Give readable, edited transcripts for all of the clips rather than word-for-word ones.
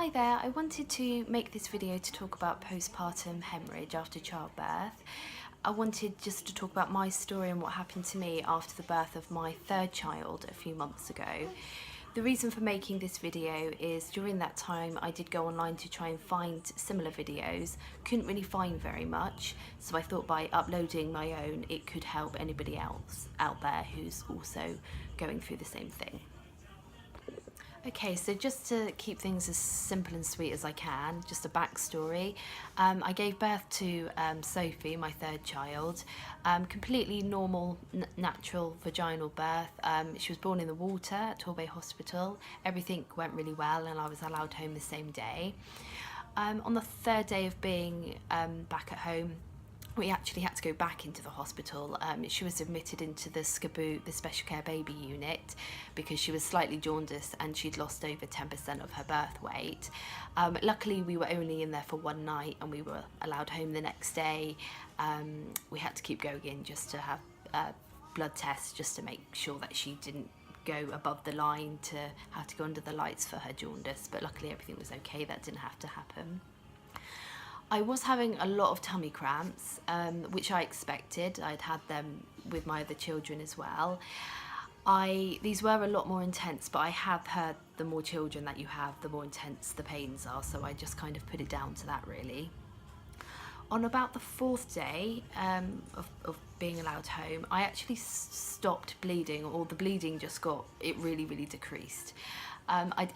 Hi there, I wanted to make this video to talk about postpartum hemorrhage after childbirth. I wanted just to talk about my story and what happened to me after the birth of my third child a few months ago. The reason for making this video is during that time I did go online to try and find similar videos, couldn't really find very much, so I thought by uploading my own it could help anybody else out there who's also going through the same thing. Okay, so just to keep things as simple and sweet as I can, just a backstory. I gave birth to Sophie, my third child, completely normal, natural vaginal birth. She was born in the water at Torbay Hospital. Everything went really well and I was allowed home the same day. On the third day of being back at home, we actually had to go back into the hospital. She was admitted into the SCBU, the special care baby unit, because she was slightly jaundiced and she'd lost over 10% of her birth weight. Luckily we were only in there for one night and we were allowed home the next day. We had to keep going in just to have blood tests just to make sure that she didn't go above the line to have to go under the lights for her jaundice, but luckily everything was okay, that didn't have to happen. I was having a lot of tummy cramps, which I expected. I'd had them with my other children as well. These were a lot more intense, but I have heard the more children that you have, the more intense the pains are, so I just kind of put it down to that really. On about the fourth day of being allowed home, I actually stopped bleeding, or the bleeding just really decreased. I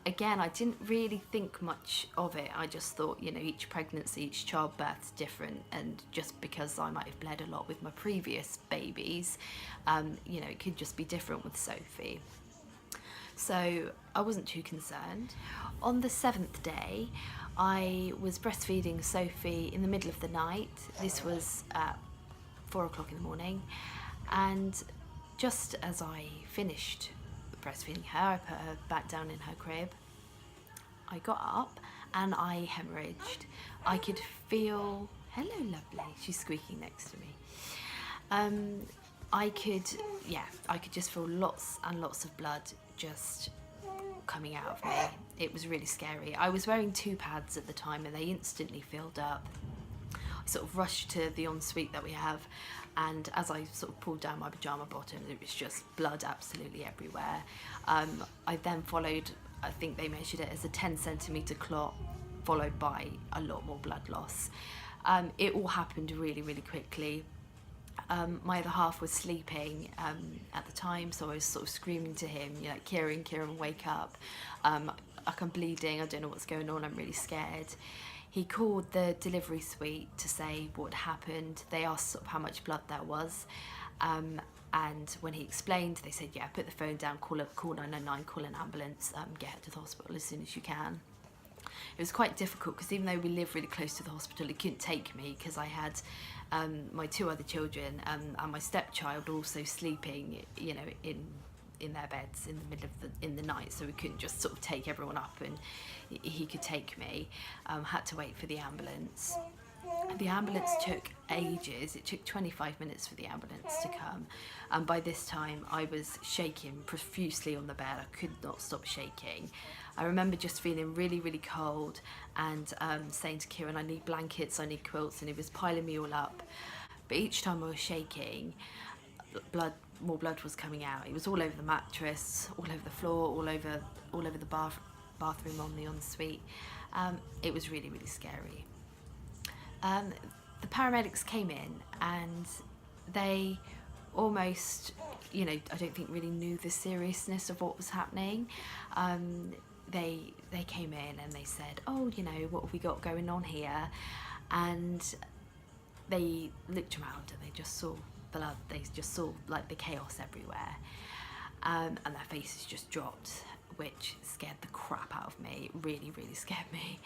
didn't really think much of it. I just thought, you know, each pregnancy, each childbirth's different, and just because I might have bled a lot with my previous babies, you know, it could just be different with Sophie. So I wasn't too concerned. On the seventh day, I was breastfeeding Sophie in the middle of the night. This was at 4 o'clock in the morning, and just as I finished breastfeeding her, I put her back down in her crib. I got up and I hemorrhaged. I could feel, hello lovely, she's squeaking next to me. I could just feel lots and lots of blood just coming out of me. It was really scary. I was wearing 2 pads at the time and they instantly filled up. I sort of rushed to the ensuite that we have, and as I sort of pulled down my pyjama bottoms, it was just blood absolutely everywhere. I then followed, I think they measured it as a 10-centimetre clot, followed by a lot more blood loss. It all happened really quickly. My other half was sleeping at the time, so I was sort of screaming to him, you know, Kieran, wake up. Like, I'm bleeding, I don't know what's going on, I'm really scared. He called the delivery suite to say what happened. They asked sort of how much blood there was. And when he explained, they said, yeah, put the phone down, call 999, call an ambulance, get her to the hospital as soon as you can. It was quite difficult because even though we live really close to the hospital, he couldn't take me because I had my 2 other children and my stepchild also sleeping, you know, in their beds in the middle of the night, so we couldn't just sort of take everyone up and he could take me. Had to wait for the ambulance. The ambulance took ages. It took 25 minutes for the ambulance to come, and by this time I was shaking profusely on the bed. I could not stop shaking. I remember just feeling really cold and saying to Kieran, I need blankets, I need quilts, and he was piling me all up. But each time I was shaking, more blood was coming out. It was all over the mattress, all over the floor, all over the bathroom on the ensuite. It was really scary. The paramedics came in and they almost, you know, I don't think really knew the seriousness of what was happening. They came in and they said, oh, you know, what have we got going on here? And they looked around and they just saw blood. They just saw like the chaos everywhere, and their faces just dropped, which scared the crap out of me. It really scared me.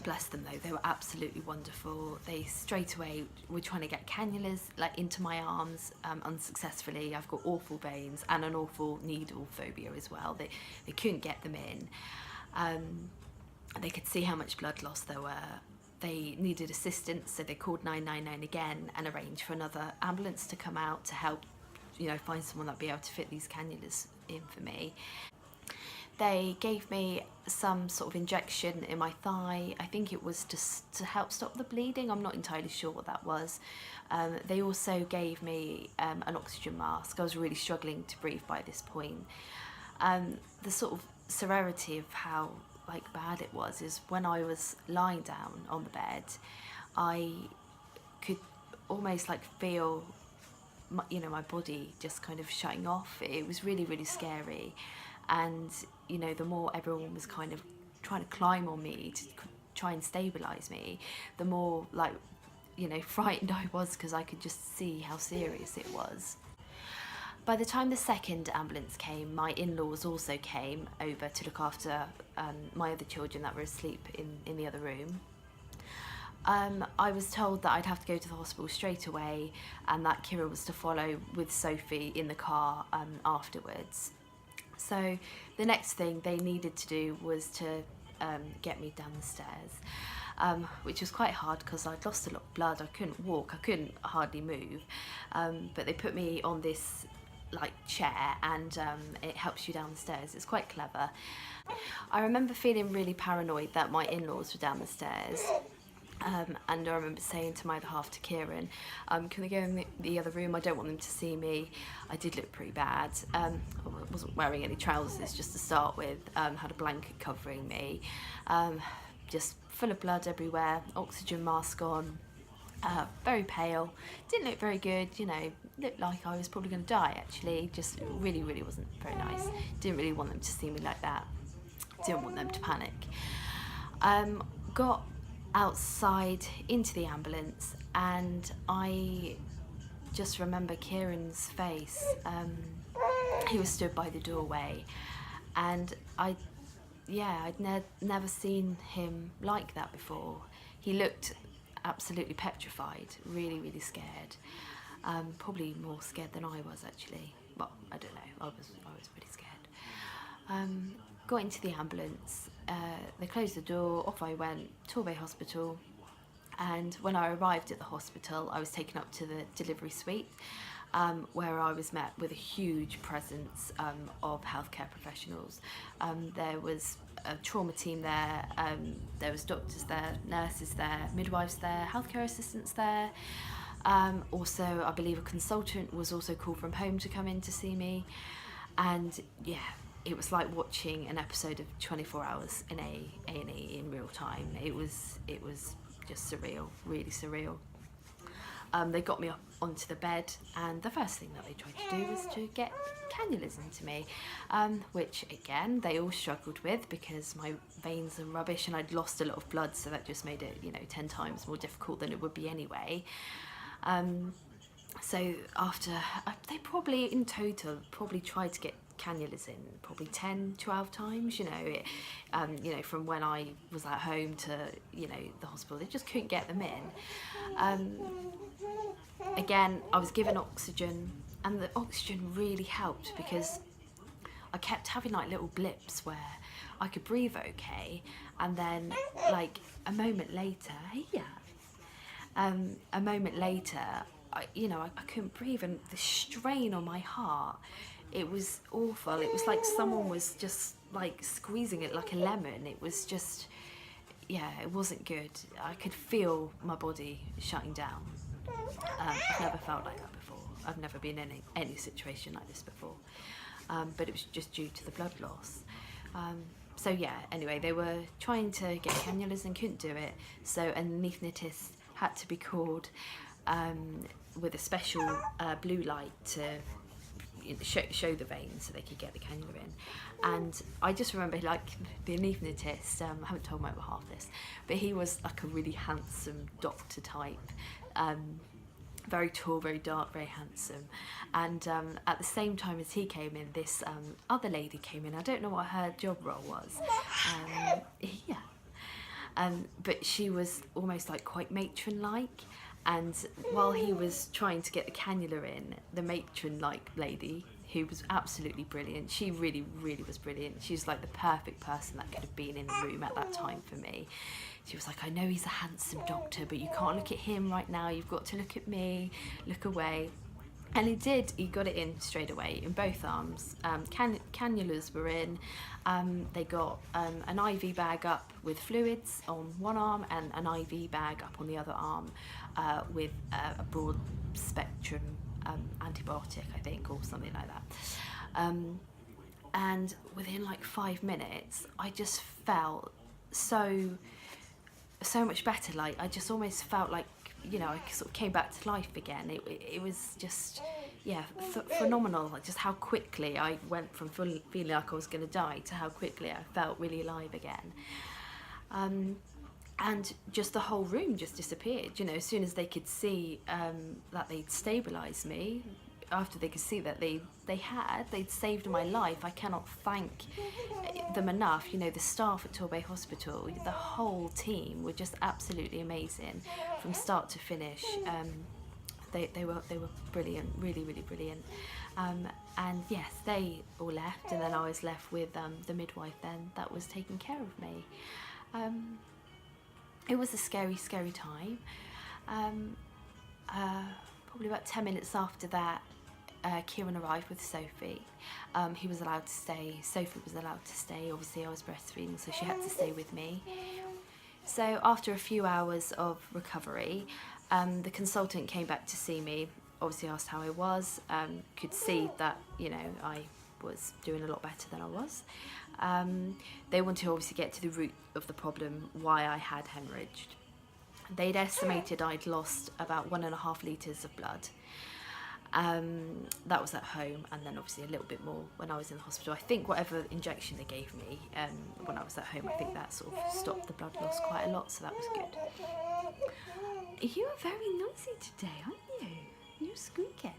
Bless them though, they were absolutely wonderful. They straight away were trying to get cannulas like into my arms, unsuccessfully. I've got awful veins and an awful needle phobia as well. They couldn't get them in. They could see how much blood loss there were. They needed assistance, so they called 999 again and arranged for another ambulance to come out to help, you know, find someone that'd be able to fit these cannulas in for me. They gave me some sort of injection in my thigh. I think it was just to help stop the bleeding. I'm not entirely sure what that was. They also gave me an oxygen mask. I was really struggling to breathe by this point. The sort of severity of how bad it was is when I was lying down on the bed, I could almost feel my body just kind of shutting off. It was really, really scary. And the more everyone was kind of trying to climb on me to try and stabilize me, the more frightened I was, because I could just see how serious it was. By the time the second ambulance came, my in-laws also came over to look after my other children that were asleep in the other room. I was told that I'd have to go to the hospital straight away, and that Kira was to follow with Sophie in the car afterwards. So the next thing they needed to do was to get me down the stairs, which was quite hard because I'd lost a lot of blood. I couldn't walk, I couldn't hardly move, but they put me on this chair, and it helps you down the stairs. It's quite clever. I remember feeling really paranoid that my in-laws were down the stairs. And I remember saying to my other half, to Kieran, can they go in the other room? I don't want them to see me. I did look pretty bad. I wasn't wearing any trousers just to start with, had a blanket covering me, just full of blood everywhere, oxygen mask on, very pale, didn't look very good, looked like I was probably going to die actually, just really, really wasn't very nice. Didn't really want them to see me like that, didn't want them to panic. Got outside into the ambulance, and I just remember Kieran's face. He was stood by the doorway, and I'd never seen him like that before. He looked absolutely petrified, really, really scared. Probably more scared than I was actually. Well, I don't know. I was pretty scared. Got into the ambulance. They closed the door, off I went, Torbay Hospital, and when I arrived at the hospital I was taken up to the delivery suite, where I was met with a huge presence of healthcare professionals. There was a trauma team there, there was doctors there, nurses there, midwives there, healthcare assistants there. Also, I believe a consultant was also called from home to come in to see me, and yeah, it was like watching an episode of 24 Hours in A&E in real time. It was just surreal, really surreal. They got me up onto the bed, and the first thing that they tried to do was to get cannulas into me, which again they all struggled with because my veins are rubbish and I'd lost a lot of blood, so that just made it 10 times more difficult than it would be anyway. So after they probably in total tried to get cannulas in probably 10-12 times, from when I was at home to the hospital. They just couldn't get them in. Again, I was given oxygen, and the oxygen really helped because I kept having little blips where I could breathe okay, and then a moment later, I couldn't breathe, and the strain on my heart, it was awful. It was like someone was just squeezing it like a lemon. It was just, it wasn't good. I could feel my body shutting down. I've never felt like that before. I've never been in any situation like this before. But it was just due to the blood loss. So yeah, anyway, they were trying to get cannulas and couldn't do it. So an anaesthetist had to be called with a special blue light to show the veins so they could get the cannula in. And I just remember the anaesthetist, I haven't told my other half this, but he was a really handsome doctor type, very tall, very dark, very handsome. And at the same time as he came in, this other lady came in. I don't know what her job role was. But she was almost quite matron-like. And while he was trying to get the cannula in, the matron-like lady, who was absolutely brilliant, she really, really was brilliant. She was the perfect person that could have been in the room at that time for me. She was I know he's a handsome doctor, but you can't look at him right now. You've got to look at me, look away. And he got it in straight away in both arms. Cannulas were in. They got an IV bag up with fluids on one arm and an IV bag up on the other arm with a broad spectrum antibiotic, I think, or something like that. And within like 5 minutes, I just felt so much better. Like, I just almost felt like, you know, I sort of came back to life again. It was just, yeah, phenomenal. Like, just how quickly I went from feeling like I was going to die to how quickly I felt really alive again. And just the whole room just disappeared. You know, as soon as they could see that they'd stabilised me, after they could see that they'd saved my life. I cannot thank them enough. You know, the staff at Torbay Hospital, the whole team were just absolutely amazing from start to finish. They were brilliant, really, really brilliant. And yes, they all left, and then I was left with the midwife then that was taking care of me. It was a scary, scary time. Probably about 10 minutes after that, Kieran arrived with Sophie. He was allowed to stay. Sophie was allowed to stay. Obviously, I was breastfeeding, so she had to stay with me. So after a few hours of recovery, the consultant came back to see me. Obviously, asked how I was. Could see that, you know, I was doing a lot better than I was. They wanted to obviously get to the root of the problem, why I had hemorrhaged. They'd estimated I'd lost about 1.5 litres of blood. That was at home, and then obviously a little bit more when I was in the hospital. I think whatever injection they gave me when I was at home, I think that sort of stopped the blood loss quite a lot, so that was good. You are very noisy today, aren't you? You're squeaking.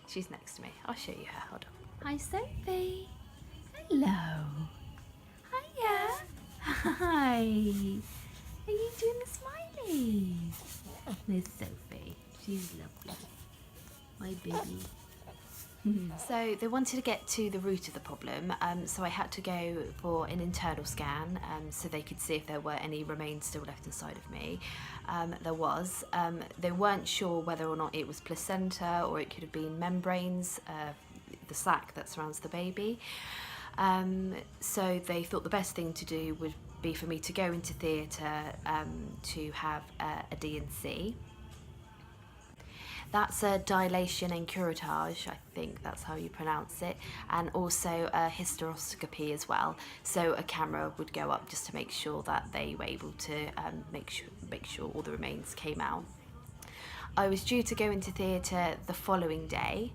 She's next to me. I'll show you her. Hold on. Hi, Sophie. Hello. Hiya. Hi. Are you doing the smileys? There's Sophie. She's lovely. My baby. So they wanted to get to the root of the problem, so I had to go for an internal scan so they could see if there were any remains still left inside of me. There was. They weren't sure whether or not it was placenta or it could have been membranes, the sac that surrounds the baby. So they thought the best thing to do would be for me to go into theatre to have a D&C. That's a dilation and curettage, I think that's how you pronounce it, and also a hysteroscopy as well. So a camera would go up just to make sure that they were able to make sure all the remains came out. I was due to go into theatre the following day,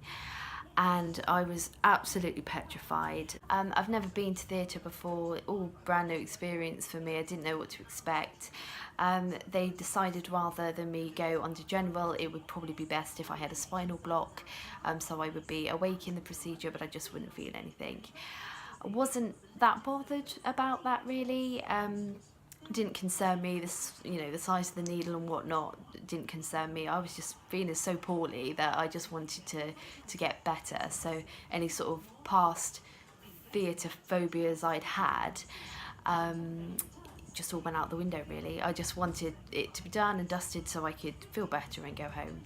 and I was absolutely petrified. I've never been to theatre before, all brand new experience for me. I didn't know what to expect. They decided rather than me go under general, it would probably be best if I had a spinal block, so I would be awake in the procedure, but I just wouldn't feel anything. I wasn't that bothered about that really. Didn't concern me. This, you know, the size of the needle and whatnot didn't concern me. I was just feeling so poorly that I just wanted to get better. So any sort of past theatre phobias I'd had just all went out the window really. I just wanted it to be done and dusted so I could feel better and go home.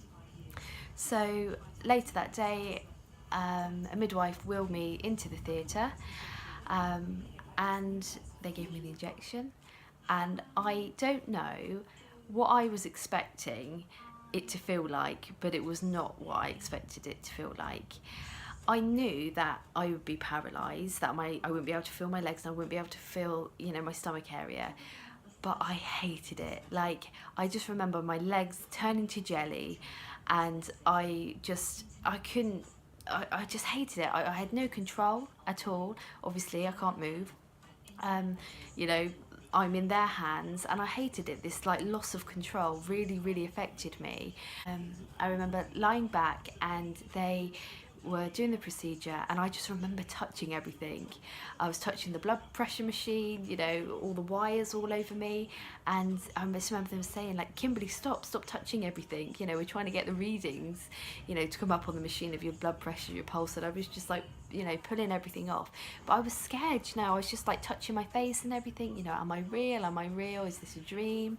So later that day, a midwife wheeled me into the theatre and they gave me the injection. And I don't know what I was expecting it to feel like, but it was not what I expected it to feel like. I knew that I would be paralysed, that I wouldn't be able to feel my legs and I wouldn't be able to feel, you know, my stomach area. But I hated it. Like, I just remember my legs turning to jelly and I just hated it. I had no control at all. Obviously, I can't move. You know, I'm in their hands and I hated it. This like loss of control really, really affected me. I remember lying back and they were doing the procedure and I just remember touching everything. I was touching the blood pressure machine, you know, all the wires all over me, and I just remember them saying like, Kimberly, stop touching everything, you know, we're trying to get the readings, you know, to come up on the machine of your blood pressure, your pulse, and I was just like, you know, pulling everything off. But I was scared, you know, I was just like touching my face and everything, you know, am I real, is this a dream?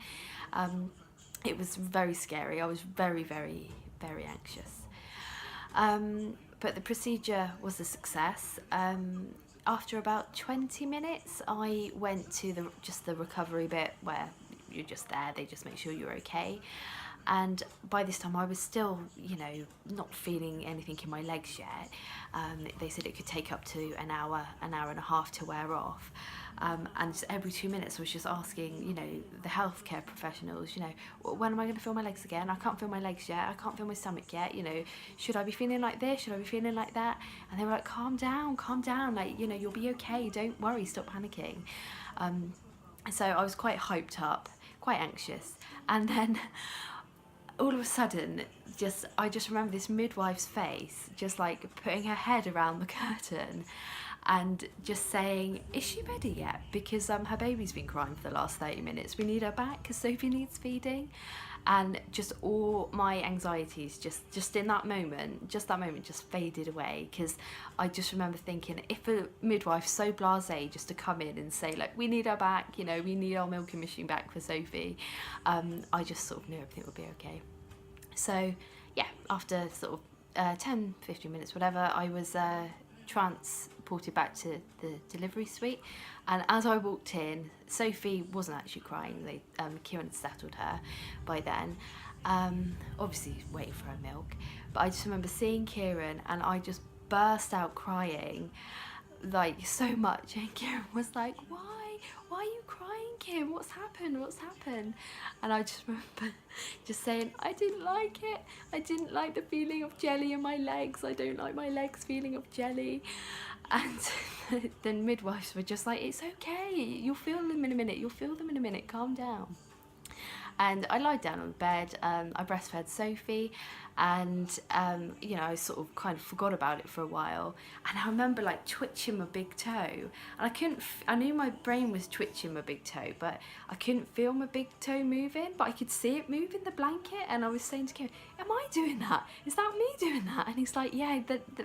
It was very scary. I was very, very, very anxious. But the procedure was a success. After about 20 minutes, I went to just the recovery bit where you're just there, they just make sure you're okay. And by this time I was still, you know, not feeling anything in my legs yet. They said it could take up to an hour and a half to wear off. And every 2 minutes I was just asking, you know, the healthcare professionals, you know, when am I going to feel my legs again? I can't feel my legs yet. I can't feel my stomach yet. You know, should I be feeling like this? Should I be feeling like that? And they were like, calm down, like, you know, you'll be okay. Don't worry, stop panicking. So I was quite hyped up, quite anxious. And then all of a sudden, I just remember this midwife's face, just like putting her head around the curtain and just saying, is she ready yet? Because her baby's been crying for the last 30 minutes. We need her back because Sophie needs feeding. And just all my anxieties just in that moment just faded away, because I just remember thinking, if a midwife's so blasé just to come in and say, like, we need her back, you know, we need our milking machine back for Sophie, I just sort of knew everything would be okay. So yeah, after sort of 10-15 minutes, whatever, I was transported back to the delivery suite. And as I walked in, Sophie wasn't actually crying. Kieran had settled her by then, obviously waiting for her milk. But I just remember seeing Kieran and I just burst out crying, like, so much. And Kieran was like, why are you crying, Kim? What's happened? And I just remember just saying, I didn't like it. I didn't like the feeling of jelly in my legs. I don't like my legs feeling of jelly. And then midwives were just like, it's okay, you'll feel them in a minute, calm down. And I lied down on the bed, I breastfed Sophie, and you know, I sort of kind of forgot about it for a while. And I remember like twitching my big toe, and I knew my brain was twitching my big toe, but I couldn't feel my big toe moving, but I could see it moving the blanket. And I was saying to Kieran, am I doing that? Is that me doing that? And he's like, yeah,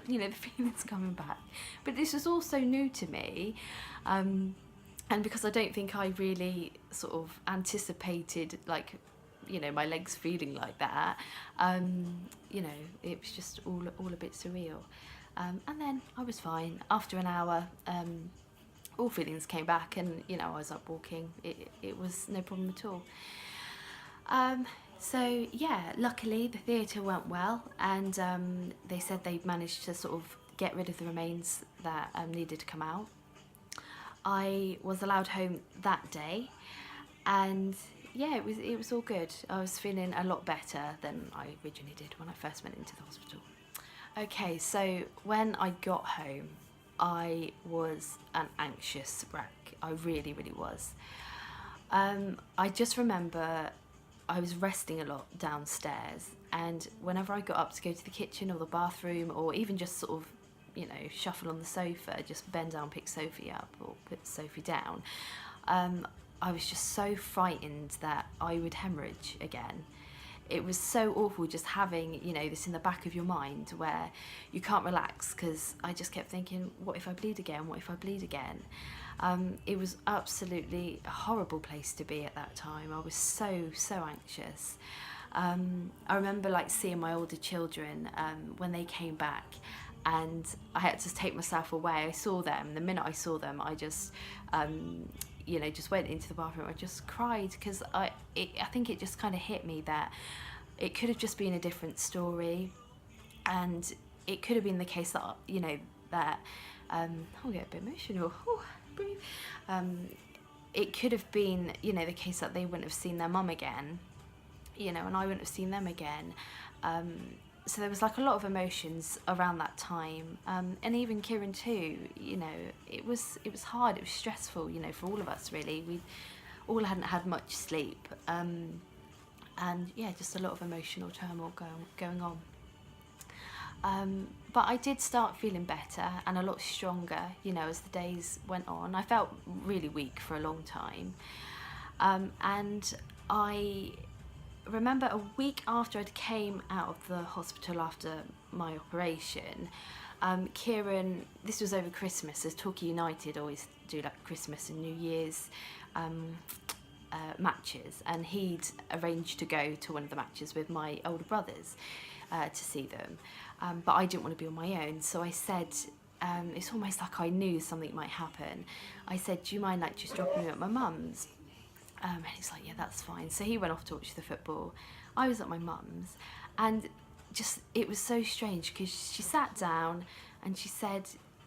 you know, the feeling's coming back. But this was also new to me. And because I don't think I really sort of anticipated, like, you know, my legs feeling like that, you know, it was just all a bit surreal. And then I was fine. After an hour, all feelings came back, and, you know, I was up walking. It was no problem at all. So yeah, luckily the theatre went well, and they said they'd managed to sort of get rid of the remains that needed to come out. I was allowed home that day, and yeah, it was all good. I was feeling a lot better than I originally did when I first went into the hospital. Okay, so when I got home, I was an anxious wreck. I really, really was. I just remember I was resting a lot downstairs, and whenever I got up to go to the kitchen or the bathroom, or even just sort of, you know, shuffle on the sofa, just bend down, pick Sophie up, or put Sophie down, I was just so frightened that I would hemorrhage again. It was so awful just having, you know, this in the back of your mind where you can't relax, because I just kept thinking, what if I bleed again? What if I bleed again? It was absolutely a horrible place to be at that time. I was so anxious. I remember like seeing my older children when they came back, and I had to take myself away. I saw them. The minute I saw them, I just, you know, just went into the bathroom. I just cried, because I think it just kind of hit me that it could have just been a different story, and it could have been the case that, you know, that I'll get a bit emotional. Ooh, breathe. It could have been, you know, the case that they wouldn't have seen their mum again, you know, and I wouldn't have seen them again. So there was like a lot of emotions around that time, and even Kieran too. You know, it was hard. It was stressful. You know, for all of us really. We all hadn't had much sleep, and yeah, just a lot of emotional turmoil going on. But I did start feeling better and a lot stronger. You know, as the days went on, I felt really weak for a long time, and I remember a week after I'd came out of the hospital after my operation, Kieran, this was over Christmas, as Torquay United always do like Christmas and New Year's matches, and he'd arranged to go to one of the matches with my older brothers. to see them, but I didn't want to be on my own, so I said, it's almost like I knew something might happen. I said, do you mind like just dropping me at my mum's? And he's like, yeah, that's fine. So he went off to watch the football. I was at my mum's, and just, it was so strange because she sat down and she said,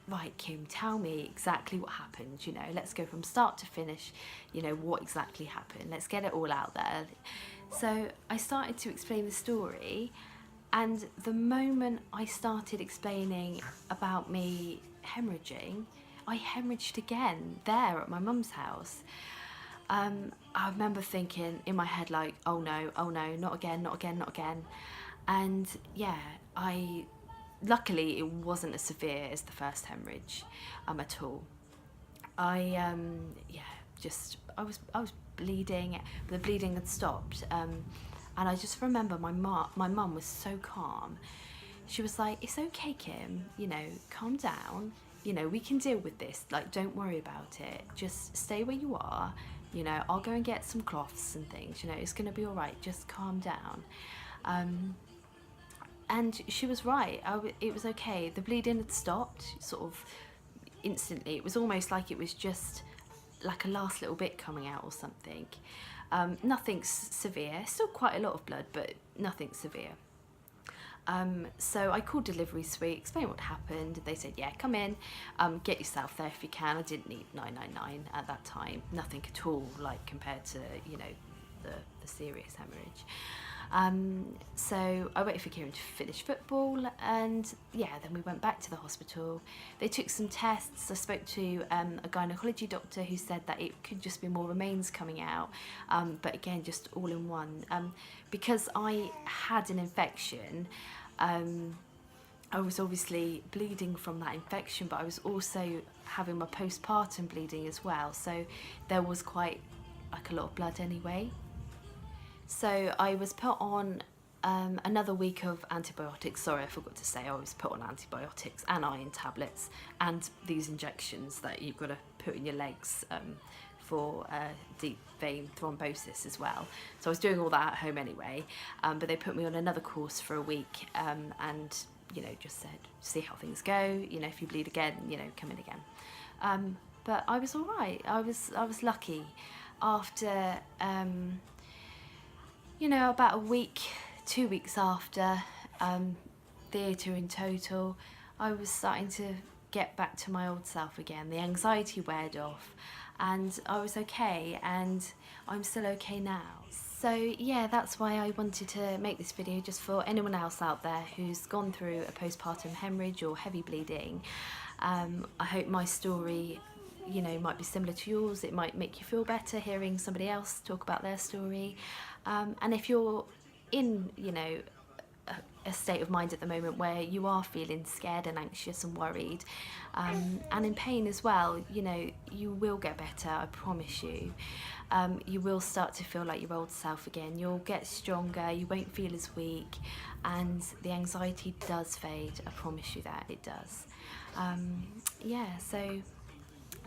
right, Kim, tell me exactly what happened, you know, let's go from start to finish, you know, what exactly happened, let's get it all out there. So I started to explain the story, and the moment I started explaining about me hemorrhaging, I hemorrhaged again there at my mum's house. I remember thinking in my head like, oh no, not again, not again, not again. And yeah, luckily it wasn't as severe as the first hemorrhage at all. I was bleeding, but the bleeding had stopped. And I just remember my mum was so calm. She was like, it's okay, Kim, you know, calm down, you know, we can deal with this, like, don't worry about it, just stay where you are, you know, I'll go and get some cloths and things, you know, it's gonna be all right, just calm down. And she was right, it was okay. The bleeding had stopped sort of instantly. It was almost like it was just like a last little bit coming out or something. Nothing severe, still quite a lot of blood, but nothing severe. So I called delivery suite, explained what happened. They said, yeah, come in, get yourself there if you can. I didn't need 999 at that time, nothing at all, like compared to, you know, the serious hemorrhage. So I waited for Kieran to finish football, and yeah, then we went back to the hospital. They took some tests. I spoke to a gynecology doctor who said that it could just be more remains coming out, but again, just all in one. Because I had an infection, I was obviously bleeding from that infection, but I was also having my postpartum bleeding as well, so there was quite like a lot of blood anyway. So I was put on another week of antibiotics. Sorry, I forgot to say I was put on antibiotics and iron tablets and these injections that you've got to put in your legs for deep vein thrombosis as well. So I was doing all that at home anyway, but they put me on another course for a week and, you know, just said, see how things go. You know, if you bleed again, you know, come in again. But I was all right. I was lucky. After you know, about a week, 2 weeks after theatre in total, I was starting to get back to my old self again. The anxiety weared off and I was okay, and I'm still okay now. So yeah, that's why I wanted to make this video, just for anyone else out there who's gone through a postpartum hemorrhage or heavy bleeding. I hope my story, you know, might be similar to yours. It might make you feel better hearing somebody else talk about their story. And if you're in, you know, a state of mind at the moment where you are feeling scared and anxious and worried, and in pain as well, you know, you will get better, I promise you. You will start to feel like your old self again. You'll get stronger, you won't feel as weak, and the anxiety does fade, I promise you that, it does. Yeah, so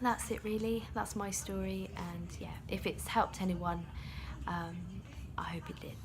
that's it really, that's my story, and yeah, if it's helped anyone, I hope it did.